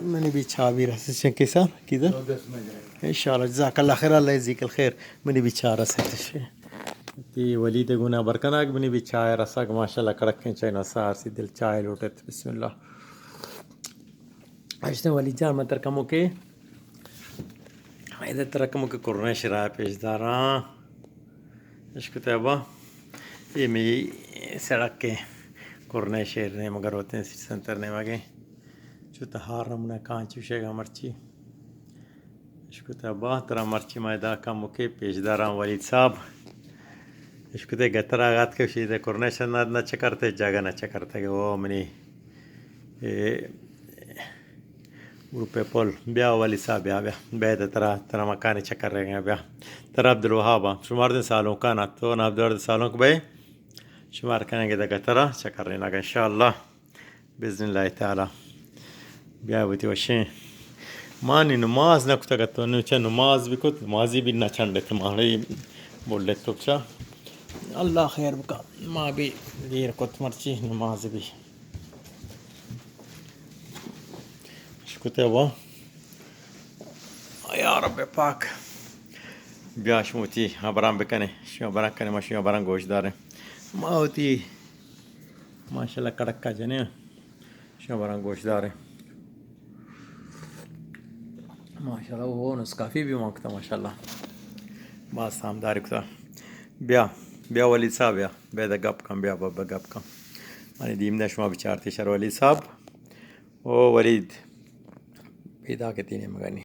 میں نے بھی چا بھی رس چنکی صاحب کدھر انشاءاللہ جزاک اللہ خیر اللہ یجزیک الخیر میں نے بھی چا رس تی ولید گنا برکناک میں نے بھی چائے رساک ماشاءاللہ کڑکیں چائے نصار سی دل چائے لوٹت بسم اللہ اشتے ولید جان میں ترکمو کے ادھر ترکمو کے قرآن شرائع پیش داراں عشق طیبہ یہ میری سڑک کے قرآن شیر نے مگر ہوتے ہیں سنتر نے مگے جو تہار رمنا کانچ وشے گا مرچی عشق طیبہ ترا مرچی مائدہ کا مکے پیش داراں ولید صاحب عشق تے گتر آغات کے شیدے قرآن شرناد نہ چکرتے جگہ نہ چکرتے کہ وہ منی گروپے پول بیا ولید صاحب بیا بید ترا مکانی چکر رہے گئے بیا ترا عبدالوہابہ شمار دن سالوں کا نا تو نا عبدالوہاب سالوں کو بھائی شمار کریں گے دگا ترا چکر رہنا گا انشاءاللہ بزن اللہ تعالی بیا ہوتی وشیں مانی نماز نہ کتا گتو نوچا نماز بھی کت نمازی بھی نہ چھنڈے تمہاری بول لے تو کچا اللہ خیر بکا ماں بھی دیر کت مرچی نماز بھی شکتے وہ یا رب پاک بیا شموتی ابرام بکنے شیو بران کنے ما شیو بران گوشت دارے ما ہوتی ماشاءاللہ کڑکا جنے شیو بران گوشت دارے ماشاءاللہ وہ نس کافی بھی موقتا ماشاءاللہ باز سامداری کتا بیا ولید صاحب بیا دا گپ کم بیا بابا گپ کم مانی دیم دا شما بچارتی شر ولید صاحب او ولید پیدا کے تینے مگانی